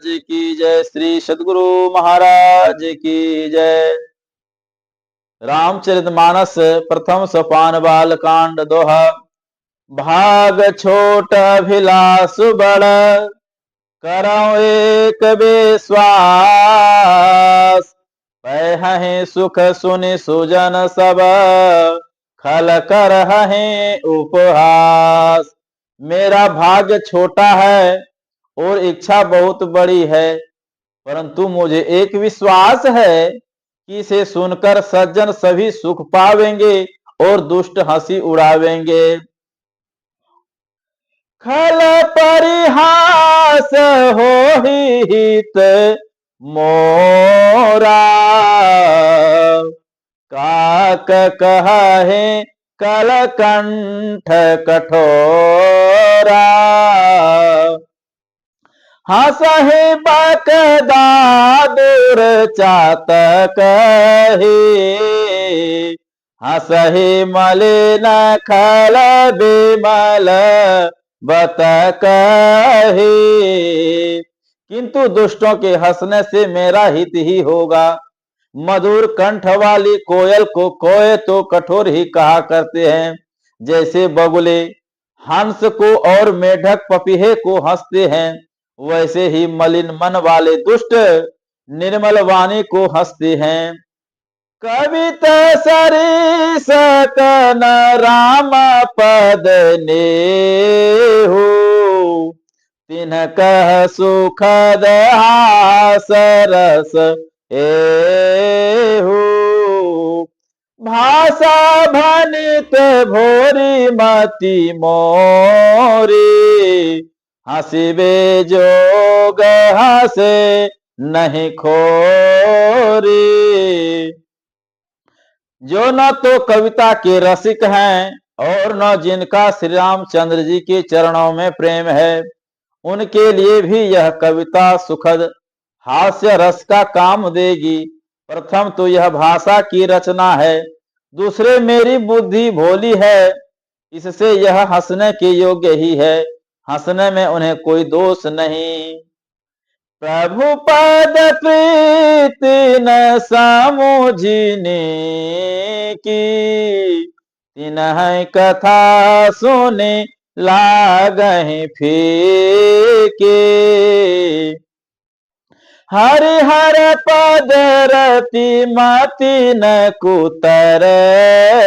की जय। श्री सद्गुरु महाराज की जय। रामचरितमानस प्रथम सोपान बाल कांड दोहा। भाग छोट अभिलाष बड़, करौ एक विश्वास। पहहि सुख सुनि सुजन सब, खल करहि उपहास। मेरा भाग्य छोटा है और इच्छा बहुत बड़ी है, परंतु मुझे एक विश्वास है कि इसे सुनकर सज्जन सभी सुख पावेंगे और दुष्ट हंसी उड़ावेंगे। खल परिहास होहि हित मोरा, काक कहे कलकंठ कठोरा। हंसहि बकदादुर चातक हे, हंसहि मलिन खल बिमल बतक हे। किंतु दुष्टों के हंसने से मेरा हित ही होगा। मधुर कंठ वाली कोयल को कोय तो कठोर ही कहा करते हैं, जैसे बगुले हंस को और मेढक पपीहे को हंसते हैं, वैसे ही मलिन मन वाले दुष्ट निर्मल वाणी को हंसते हैं। कविता सरिस कन राम पद नेहु, तिन्ह कह सुखद हास रस एहु। भाषा भनित भोरी मति मोरी, हंसिबे जोग हंसे नहीं खोरी। जो न तो कविता के रसिक हैं और न जिनका श्री रामचंद्र जी के चरणों में प्रेम है, उनके लिए भी यह कविता सुखद हास्य रस का काम देगी। प्रथम तो यह भाषा की रचना है, दूसरे मेरी बुद्धि भोली है, इससे यह हंसने के योग्य ही है। हंसने में उन्हें कोई दोष नहीं। प्रभु पद प्रीति न समुझिने की, तिन्ह कथा सुने लागहि फीके। हरिहर पद रति मति न कुतर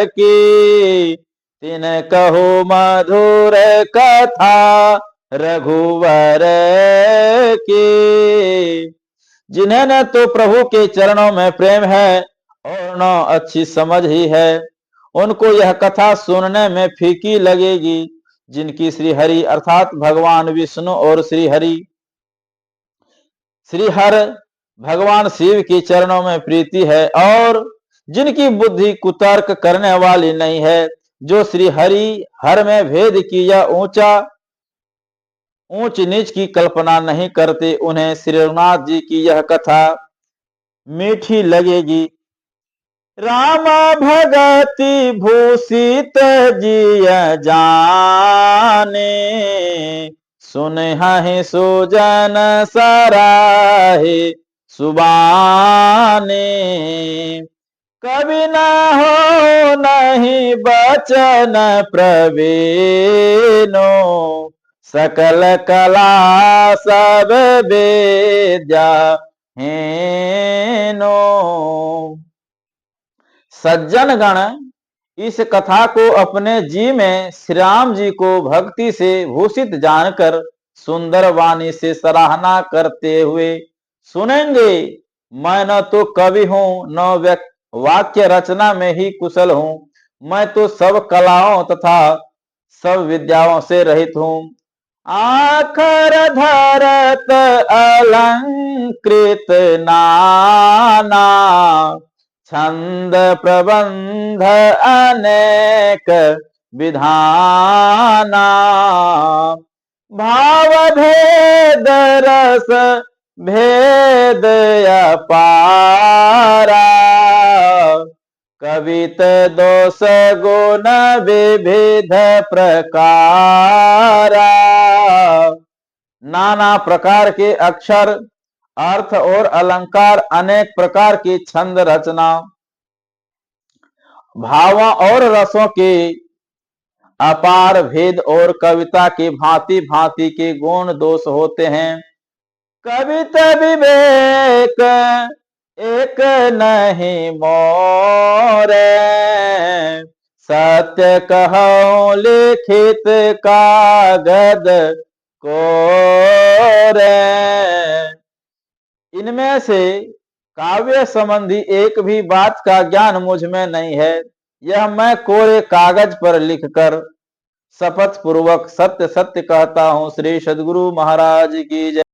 की, तिन्ह कहो मधुर कथा रघुवर की। जिन्हें न तो प्रभु के चरणों में प्रेम है और न अच्छी समझ ही है, उनको यह कथा सुनने में फीकी लगेगी। जिनकी श्री हरि अर्थात भगवान विष्णु और श्री हर भगवान शिव के चरणों में प्रीति है, और जिनकी बुद्धि कुतर्क करने वाली नहीं है, जो श्री हर में भेद की या ऊंच नीच की कल्पना नहीं करते, उन्हें श्री रघुनाथ जी की यह कथा मीठी लगेगी। राम भगति भूषित जिय जाने, सुनहि सुजन सराहे सुबाने। कवि न हो नहीं बचन प्रवीणो, सकल कला सब वेद्या हेनो। सज्जन गण इस कथा को अपने जी में श्री राम जी को भक्ति से भूषित जानकर सुंदर वाणी से सराहना करते हुए सुनेंगे। मैं न तो कवि हूँ, न वाक्य रचना में ही कुशल हूँ, मैं तो सब कलाओं तथा सब विद्याओं से रहित हूँ। आखर धरत अलंकृत नाना, छंद प्रबंध अनेक विधाना। भाव भेद रस भेद अपारा, कवित दोष गुण विविध प्रकारा। नाना प्रकार के अक्षर, अर्थ और अलंकार, अनेक प्रकार की छंद रचना, भावों और रसों के अपार भेद और कविता के भांति भांति के गुण दोष होते हैं। कविता विवेक एक नहीं मोरे, सत्य कहो लिखित कागज कोरे। इनमें से काव्य संबंधी एक भी बात का ज्ञान मुझ में नहीं है। यह मैं कोरे कागज पर लिखकर शपथ पूर्वक सत्य सत्य कहता हूँ। श्री सद्गुरु महाराज की जय।